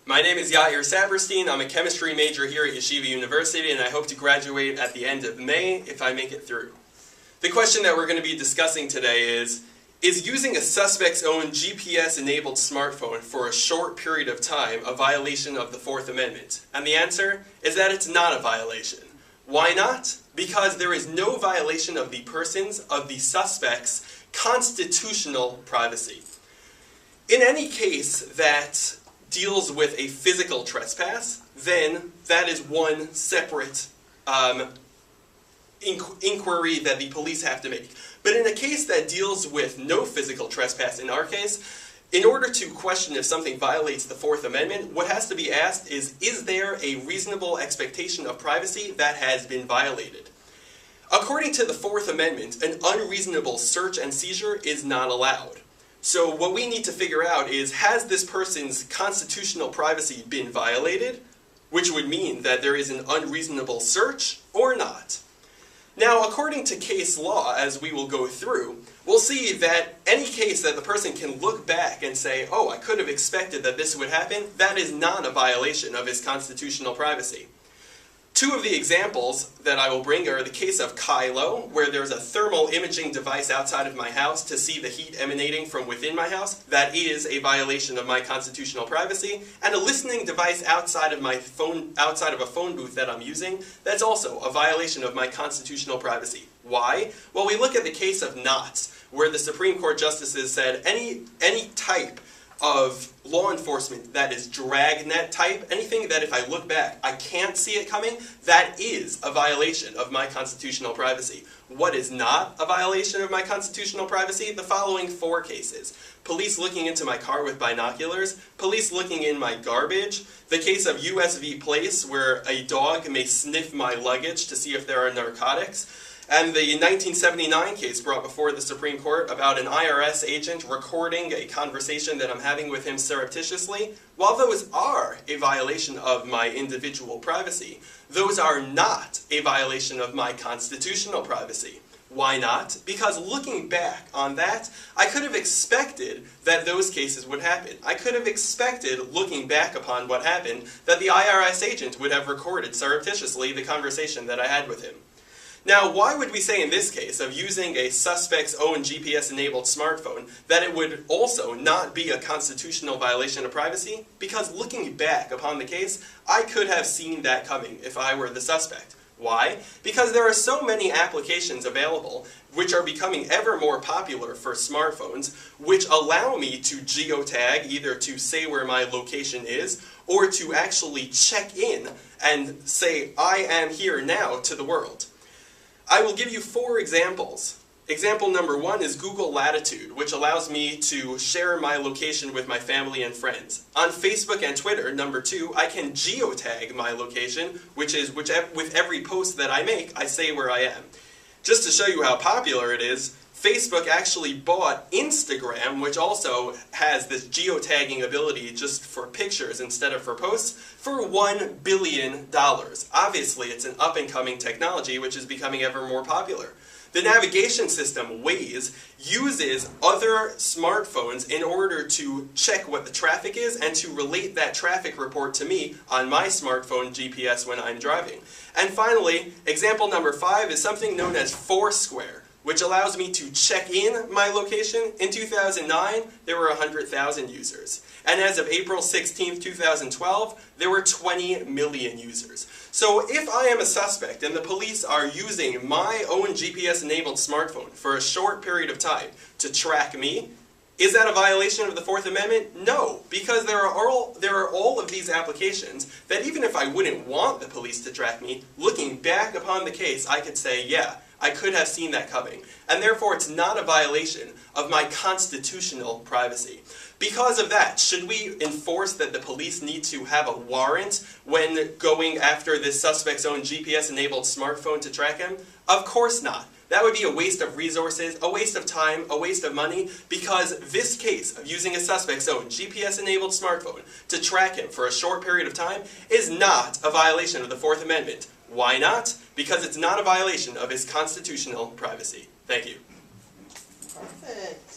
My name is Yair Saberstein. I'm a chemistry major here at Yeshiva University, and I hope to graduate at the end of May if I make it through. The question that we're going to be discussing today is using a suspect's own GPS-enabled smartphone for a short period of time a violation of the Fourth Amendment? And the answer is that it's not a violation. Why not? Because there is no violation of the suspect's constitutional privacy. In any case that deals with a physical trespass, then that is one separate inquiry that the police have to make. But in a case that deals with no physical trespass, in our case, in order to question if something violates the Fourth Amendment, what has to be asked is there a reasonable expectation of privacy that has been violated? According to the Fourth Amendment, an unreasonable search and seizure is not allowed. So what we need to figure out is, has this person's constitutional privacy been violated? Which would mean that there is an unreasonable search or not. Now, according to case law, as we will go through, we'll see that any case that the person can look back and say, oh, I could have expected that this would happen, that is not a violation of his constitutional privacy. Two of the examples that I will bring are the case of Kylo, where there's a thermal imaging device outside of my house to see the heat emanating from within my house. That is a violation of my constitutional privacy. And a listening device outside of a phone booth that I'm using, that's also a violation of my constitutional privacy. Why? Well, we look at the case of knots, where the Supreme Court justices said any type of law enforcement that is dragnet type, anything that if I look back, I can't see it coming, that is a violation of my constitutional privacy. What is not a violation of my constitutional privacy? The following four cases. Police looking into my car with binoculars, police looking in my garbage, the case of US v. Place, where a dog may sniff my luggage to see if there are narcotics, and the 1979 case brought before the Supreme Court about an IRS agent recording a conversation that I'm having with him surreptitiously. While those are a violation of my individual privacy, those are not a violation of my constitutional privacy. Why not? Because looking back on that, I could have expected that those cases would happen. I could have expected, looking back upon what happened, that the IRS agent would have recorded surreptitiously the conversation that I had with him. Now, why would we say in this case of using a suspect's own GPS-enabled smartphone that it would also not be a constitutional violation of privacy? Because looking back upon the case, I could have seen that coming if I were the suspect. Why? Because there are so many applications available which are becoming ever more popular for smartphones, which allow me to geotag, either to say where my location is, or to actually check in and say, I am here now to the world. I will give you four examples. Example number one is Google Latitude, which allows me to share my location with my family and friends. On Facebook and Twitter, number two, I can geotag my location, which is with every post that I make, I say where I am. Just to show you how popular it is, Facebook actually bought Instagram, which also has this geotagging ability just for pictures instead of for posts, for $1 billion. Obviously, it's an up-and-coming technology which is becoming ever more popular. The navigation system, Waze, uses other smartphones in order to check what the traffic is and to relate that traffic report to me on my smartphone GPS when I'm driving. And finally, example number 5 is something known as Foursquare, which allows me to check in my location. In 2009, there were 100,000 users. And as of April 16, 2012, there were 20 million users. So if I am a suspect and the police are using my own GPS-enabled smartphone for a short period of time to track me, is that a violation of the Fourth Amendment? No, because there are all of these applications that even if I wouldn't want the police to track me, looking back upon the case, I could say, yeah, I could have seen that coming. And therefore, it's not a violation of my constitutional privacy. Because of that, should we enforce that the police need to have a warrant when going after this suspect's own GPS-enabled smartphone to track him? Of course not. That would be a waste of resources, a waste of time, a waste of money, because this case of using a suspect's own GPS-enabled smartphone to track him for a short period of time is not a violation of the Fourth Amendment. Why not? Because it's not a violation of his constitutional privacy. Thank you. Perfect.